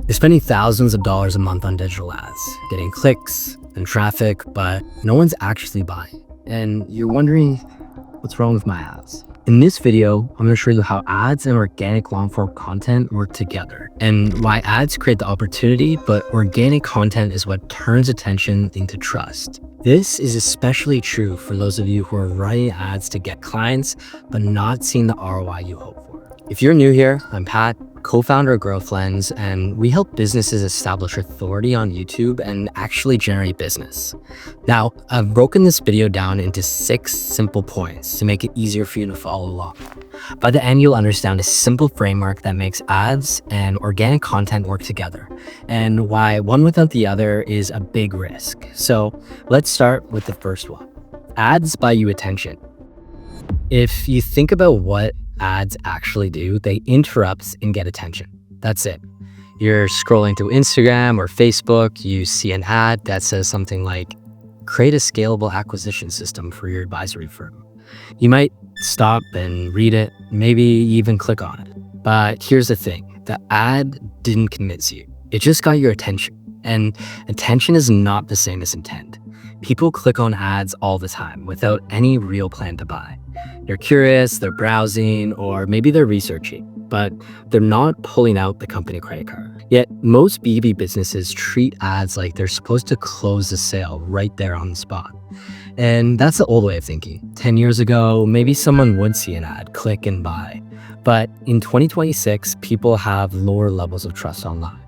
They're spending thousands of dollars a month on digital ads, getting clicks and traffic, but no one's actually buying. And you're wondering, what's wrong with my ads? In this video, I'm going to show you how ads and organic long-form content work together, and why ads create the opportunity, but organic content is what turns attention into trust. This is especially true for those of you who are running ads to get clients, but not seeing the ROI you hope for. If you're new here, I'm Pat, co-founder of GrowthLens, and we help businesses establish authority on YouTube and actually generate business. Now, I've broken this video down into 6 simple points to make it easier for you to follow along. By the end, you'll understand a simple framework that makes ads and organic content work together, and why one without the other is a big risk. So let's start with the first one. Ads buy you attention. If you think about what ads actually do, they interrupt and get attention. That's it. You're scrolling through Instagram or Facebook, you see an ad that says something like, create a scalable acquisition system for your advisory firm. You might stop and read it, maybe even click on it. But here's the thing, the ad didn't convince you. It just got your attention. And attention is not the same as intent. People click on ads all the time without any real plan to buy. They're curious, they're browsing, or maybe they're researching, but they're not pulling out the company credit card. Yet most B2B businesses treat ads like they're supposed to close the sale right there on the spot. And that's the old way of thinking. 10 years ago, maybe someone would see an ad, click and buy. But in 2026, people have lower levels of trust online.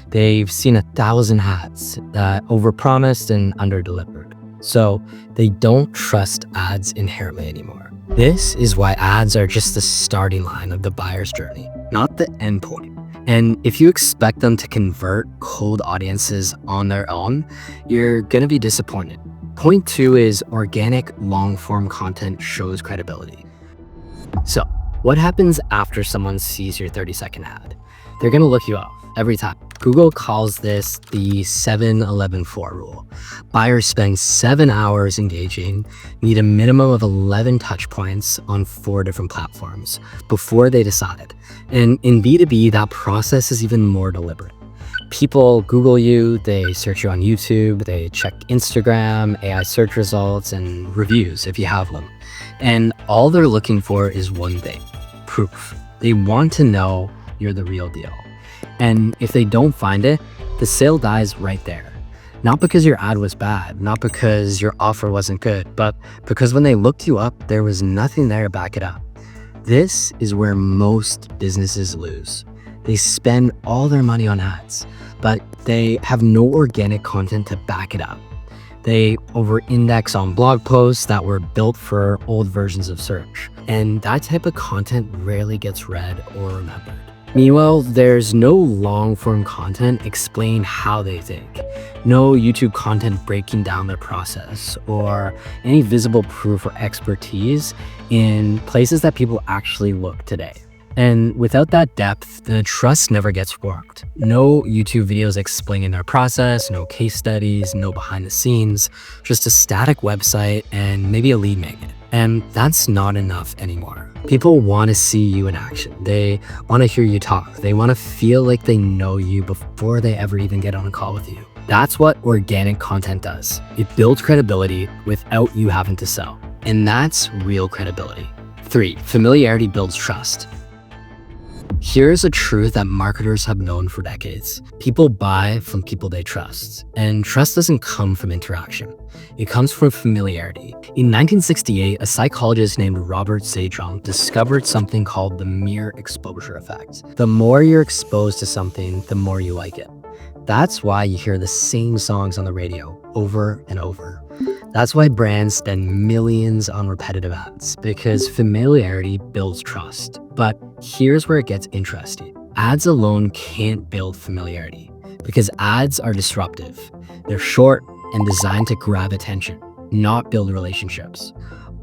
They've seen 1,000 ads that overpromised and underdelivered. So they don't trust ads inherently anymore. This is why ads are just the starting line of the buyer's journey, not the end point. And if you expect them to convert cold audiences on their own, you're gonna be disappointed. Point 2 is organic long-form content shows credibility. So what happens after someone sees your 30-second ad? They're gonna look you up every time. Google calls this the 7-11-4 rule. Buyers spend 7 hours engaging, need a minimum of 11 touch points on 4 different platforms before they decide. And in B2B, that process is even more deliberate. People Google you, they search you on YouTube, they check Instagram, AI search results, and reviews if you have them. And all they're looking for is one thing, proof. They want to know you're the real deal. And if they don't find it, the sale dies right there. Not because your ad was bad, not because your offer wasn't good, but because when they looked you up, there was nothing there to back it up. This is where most businesses lose. They spend all their money on ads, but they have no organic content to back it up. They over-index on blog posts that were built for old versions of search. And that type of content rarely gets read or remembered. Meanwhile, there's no long-form content explaining how they think, no YouTube content breaking down their process, or any visible proof or expertise in places that people actually look today. And without that depth, the trust never gets worked. No YouTube videos explaining their process, no case studies, no behind the scenes, just a static website and maybe a lead magnet. And that's not enough anymore. People want to see you in action. They want to hear you talk. They want to feel like they know you before they ever even get on a call with you. That's what organic content does. It builds credibility without you having to sell. And that's real credibility. 3, familiarity builds trust. Here's a truth that marketers have known for decades. People buy from people they trust, and trust doesn't come from interaction. It comes from familiarity. In 1968, a psychologist named Robert Sajong discovered something called the mere exposure effect. The more you're exposed to something, the more you like it. That's why you hear the same songs on the radio over and over. That's why brands spend millions on repetitive ads, because familiarity builds trust. But here's where it gets interesting. Ads alone can't build familiarity, because ads are disruptive. They're short and designed to grab attention, not build relationships.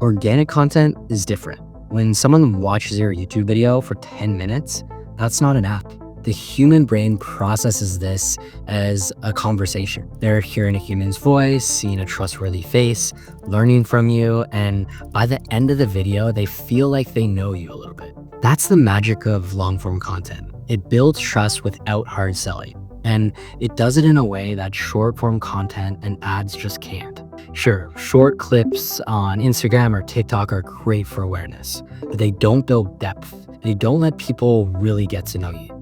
Organic content is different. When someone watches your YouTube video for 10 minutes, that's not an app. The human brain processes this as a conversation. They're hearing a human's voice, seeing a trustworthy face, learning from you, and by the end of the video, they feel like they know you a little bit. That's the magic of long-form content. It builds trust without hard selling. And it does it in a way that short form content and ads just can't. Sure, short clips on Instagram or TikTok are great for awareness, but they don't build depth. They don't let people really get to know you.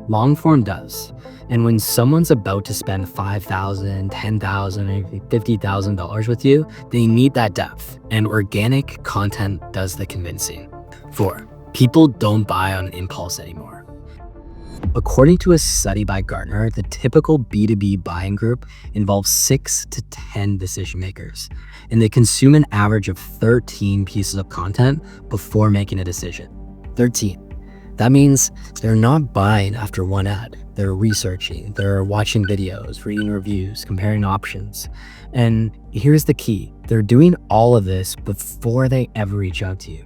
Long form does. And when someone's about to spend $5,000, $10,000, $50,000 with you, they need that depth. And organic content does the convincing. 4, people don't buy on impulse anymore. According to a study by Gartner, the typical B2B buying group involves 6 to 10 decision makers, and they consume an average of 13 pieces of content before making a decision. 13. That means they're not buying after one ad. They're researching, they're watching videos, reading reviews, comparing options. And here's the key. They're doing all of this before they ever reach out to you.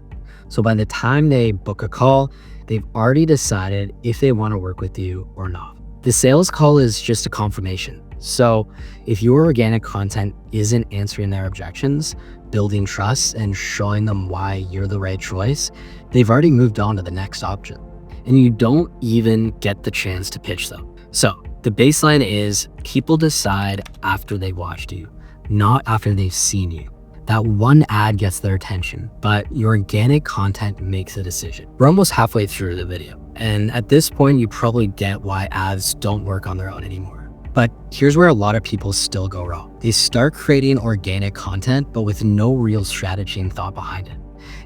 So by the time they book a call, they've already decided if they want to work with you or not. The sales call is just a confirmation. So if your organic content isn't answering their objections, building trust, and showing them why you're the right choice, they've already moved on to the next option. And you don't even get the chance to pitch them. So the baseline is people decide after they watched you, not after they've seen you. That one ad gets their attention, but your organic content makes a decision. We're almost halfway through the video, and at this point, you probably get why ads don't work on their own anymore. But here's where a lot of people still go wrong. They start creating organic content, but with no real strategy and thought behind it.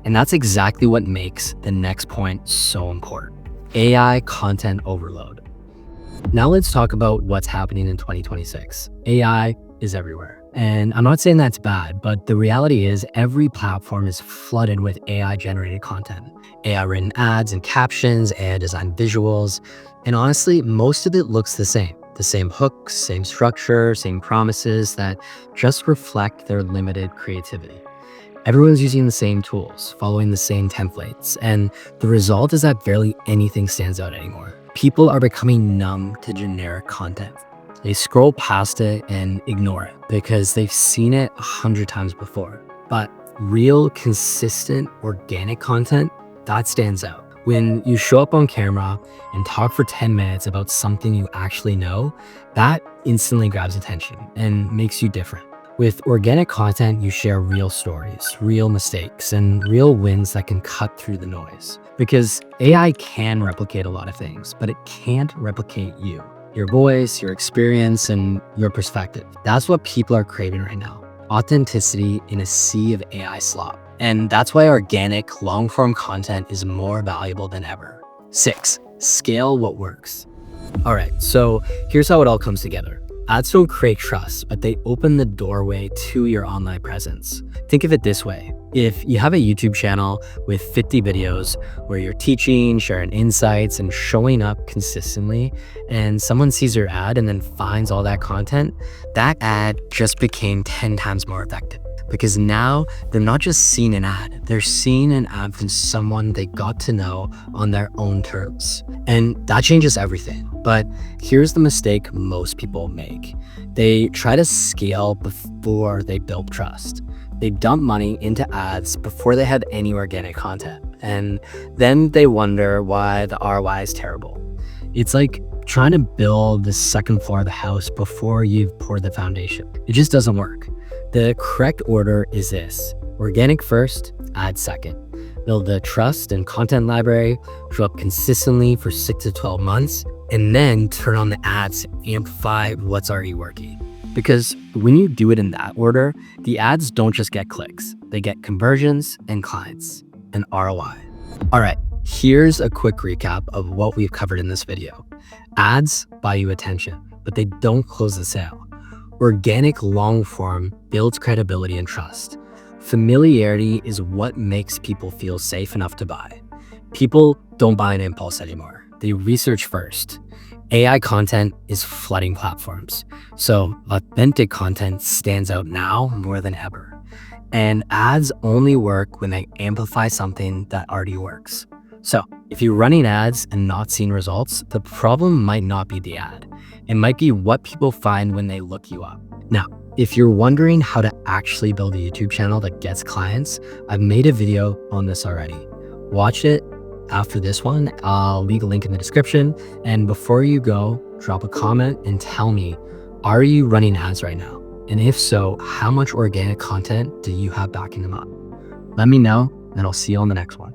And that's exactly what makes the next point so important. AI content overload. Now let's talk about what's happening in 2026. AI is everywhere. And I'm not saying that's bad, but the reality is every platform is flooded with AI generated content, AI written ads and captions, AI designed visuals. And honestly, most of it looks the same hooks, same structure, same promises that just reflect their limited creativity. Everyone's using the same tools, following the same templates. And the result is that barely anything stands out anymore. People are becoming numb to generic content. They scroll past it and ignore it because they've seen it 100 times before. But real, consistent, organic content, that stands out. When you show up on camera and talk for 10 minutes about something you actually know, that instantly grabs attention and makes you different. With organic content, you share real stories, real mistakes, and real wins that can cut through the noise. Because AI can replicate a lot of things, but it can't replicate you. Your voice, your experience, and your perspective. That's what people are craving right now. Authenticity in a sea of AI slop. And that's why organic, long-form content is more valuable than ever. 6, scale what works. All right, so here's how it all comes together. Ads don't create trust, but they open the doorway to your online presence. Think of it this way. If you have a YouTube channel with 50 videos where you're teaching, sharing insights, and showing up consistently, and someone sees your ad and then finds all that content, that ad just became 10 times more effective. Because now they're not just seeing an ad, they're seeing an ad from someone they got to know on their own terms. And that changes everything. But here's the mistake most people make. They try to scale before they build trust. They dump money into ads before they have any organic content. And then they wonder why the ROI is terrible. It's like trying to build the second floor of the house before you've poured the foundation. It just doesn't work. The correct order is this: organic first, ads second. Build the trust and content library, show up consistently for 6 to 12 months, and then turn on the ads to amplify what's already working. Because when you do it in that order, the ads don't just get clicks, they get conversions and clients and ROI. All right, here's a quick recap of what we've covered in this video. Ads buy you attention, but they don't close the sale. Organic long form builds credibility and trust. Familiarity is what makes people feel safe enough to buy. People don't buy an impulse anymore. They research first. AI content is flooding platforms, so authentic content stands out now more than ever. And ads only work when they amplify something that already works. So if you're running ads and not seeing results, the problem might not be the ad. It might be what people find when they look you up. Now, if you're wondering how to actually build a YouTube channel that gets clients, I've made a video on this already. Watch it after this one. I'll leave a link in the description. And before you go, drop a comment and tell me, are you running ads right now? And if so, how much organic content do you have backing them up? Let me know, and I'll see you on the next one.